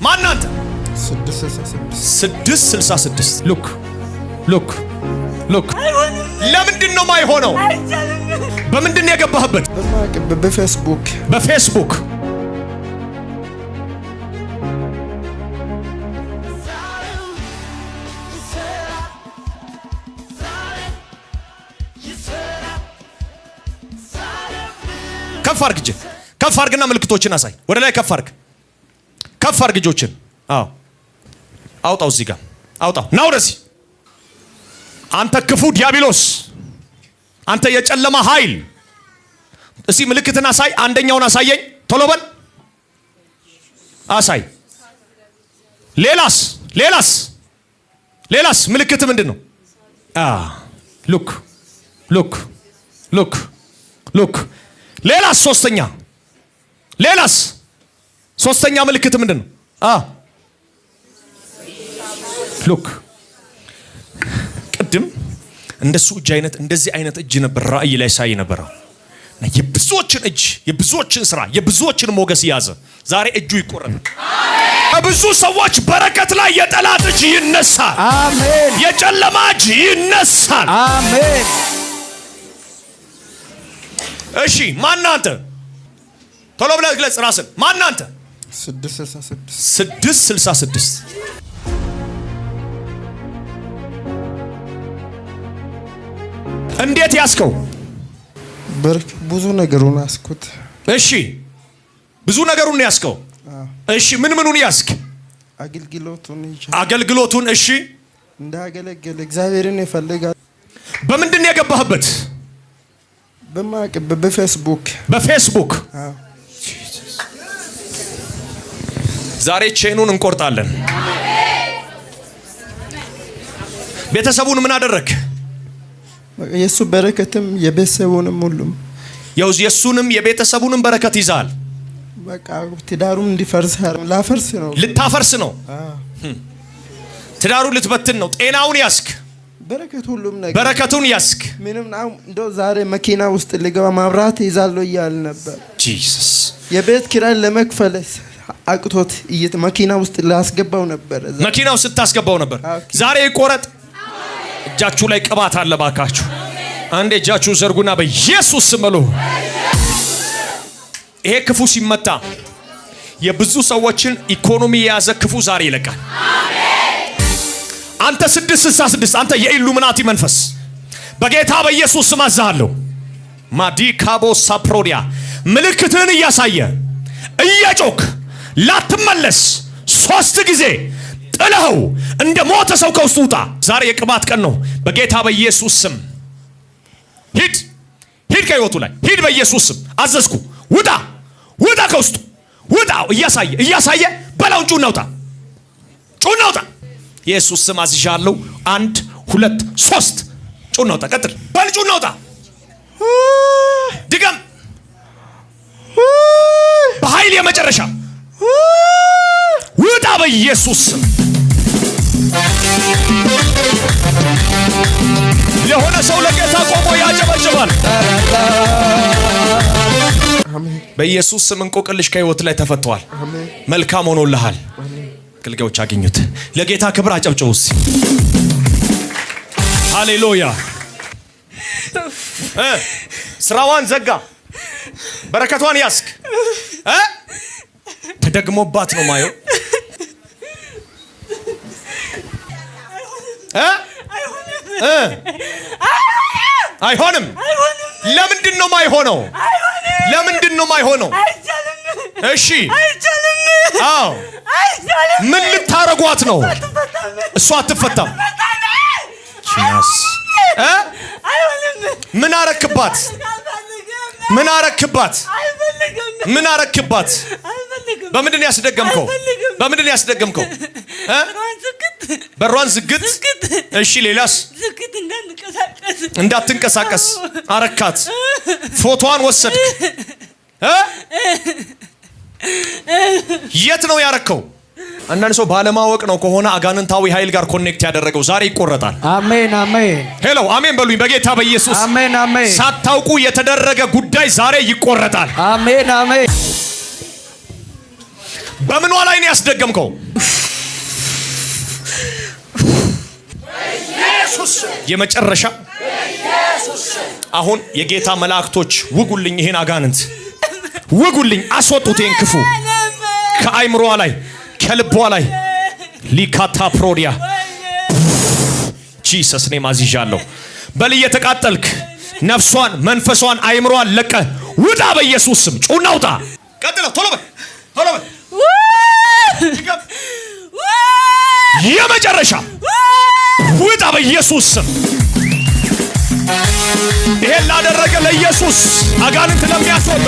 ማናንተ 666 ሉክ ለምንድን ነው ማይሆነው? በምንድን ነው የገባህበት? በፌስቡክ ከፍ አርግና ምልክቶችን አሳይ። ወደ ላይ ከፍ አርግ እጆችን። አውጣው፣ እዚህ ጋር አውጣው። ና ወደዚህ። አንተ ክፉ ዲያብሎስ፣ አንተ የጨለማ ኃይል፣ እስቲ ምልክትን አሳይ። አንደኛውን አሳየኝ፣ ቶሎ በል አሳይ። ሌላስ ምልክት ምንድን ነው? ሉክ ሌላስ ሶስተኛ ምልክት ምንድን ነው? ሉክ ቅድም እንደሱ እጅ አይነት እንደዚህ አይነት እጅ ነበር ራእይ ላይ ሳይ ነበር። የብዙዎችን እጅ፣ የብዙዎችን ስራ፣ የብዙዎችን ሞገስ ያዘ። ዛሬ እጁ ይቆረጣል። በብዙ ሰዎች በረከት ላይ የጠላት እጅ ይነሳል። አሜን። የጨለማ እጅ ይነሳል። አሜን። እሺ ማናንተ? ቶሎ ብለህ ግለጽ ራስን። ማናንተ? 666 እንዴት ያስከው? ብዙ ነገሩን ያስኩት። እሺ ብዙ ነገሩን ያስከው። እሺ ምኑን ያስክ? አገልግሎቱን። እሺ እንዳገለግል እግዚአብሔርን ይፈልጋል። በምንድን ነው የገባህበት? በፌስቡክ ዛሬ ቼኑን እንቆርጣለን። ቤተሰቡን ምን አደረክ? የሱ በረከትም የቤተሰቡንም ሁሉም የሱንም የቤተሰቡንም በረከት ይዛል። በቃ ትዳሩም እንዲፈርስ ላፈርስ ነው። ልታፈርስ ነው። ትዳሩ ልትበትን ነው። ጤናውን ያስክ። በረከቱን ያስክ። ምንም እንደው ዛሬ መኪና ውስጥ ልገባ ማብራት ይዛለው እያል ነበር። ጂሰስ የቤት ኪራይ ለመክፈል አቅቶት መኪና ውስጥ ላስገባው ነበር። መኪናው ስታስገባው ነበር። ዛሬ ይቆረጥ። እጃችሁ ላይ ቅባት አለ። ባካችሁ አንዴ እጃችሁ ዘርጉና በኢየሱስ ስም በሉ። ይሄ ክፉ ሲመታ የብዙ ሰዎችን ኢኮኖሚ የያዘ ክፉ ዛሬ ይለቃል። አንተ 666 አንተ የኢሉሚናቲ መንፈስ በጌታ በኢየሱስ ስም አዛለሁ። ማዲካቦ ሳፕሮዲያ ምልክትን እያሳየ እየጮክ ላትመለስ 3 ጊዜ ጥለኸው እንደ ሞተ ሰው ከውስጡ ውጣ። ዛሬ የቅባት ቀን ነው። በጌታ በኢየሱስ ስም ሂድ ከህይወቱ ላይ ሂድ። በኢየሱስ ስም አዘዝኩ። ውጣ ከውስጡ ውጣ። እያሳየ በላውን ጩና ውጣ። ኢየሱስ ስም አዝዣለሁ። 1 2 3 ጩና ውጣ። ቀጥል በል። ጩና ውጣ። ድገም በኃይል የመጨረሻ ውጣ በኢየሱስ ስም። የሆነ ሰው ለጌታ ቆሞ ያጨበጭባል። በኢየሱስ ስም እንቆቅልሽ ከህይወት ላይ ተፈቷል። መልካም ሆኖልሃል። አገልጋዮች አገኙት። ለጌታ ክብር አጨብጭቡ። ሃሌሉያ። ስራዋን ዘጋ፣ በረከቷን ያስክ። ተደግሞባት ነው ማየው። አይሆንም። ለምንድን ነው ማይሆነው? እሺ አዎ፣ ምን ልታረጓት ነው? እሷ አትፈታም። ምን አረክባት? በምንድን ያስደገምከው? በሯን ዝግት። እሺ ሌላስ? እንዳትንቀሳቀስ አረካት። ፎቶዋን ወሰድክ። የት ነው ያረከው? አንዳንድ ሰው ባለማወቅ ነው ከሆነ አጋንንታዊ ኃይል ጋር ኮኔክት ያደረገው ዛሬ ይቆረጣል። አሜን አሜን። ሄሎ አሜን በሉኝ በጌታ በኢየሱስ። አሜን አሜን። ሳታውቁ የተደረገ ጉዳይ ዛሬ ይቆረጣል። አሜን አሜን። በምኗ ላይ ነው ያስደገምከው? ኢየሱስ የመጨረሻ አሁን የጌታ መላእክቶች ውጉልኝ፣ ይሄን አጋንንት ውጉልኝ፣ አስወጡት ይሄን ክፉ ከአይምሯ ላይ ከልቧ ላይ ሊካታ ፕሮዲያ ጂሰስ ኔም አዝዣለሁ። በል እየተቃጠልክ ነፍሷን መንፈሷን አይምሯን ለቀ ውጣ በኢየሱስ ስም። ጩና ውጣ። ቀጥለው ቶሎ በል ቶሎ በል። የመጨረሻ ውጣ በኢየሱስ ስም። ይሄን ላደረገ ለኢየሱስ አጋንንት ለሚያስወጣ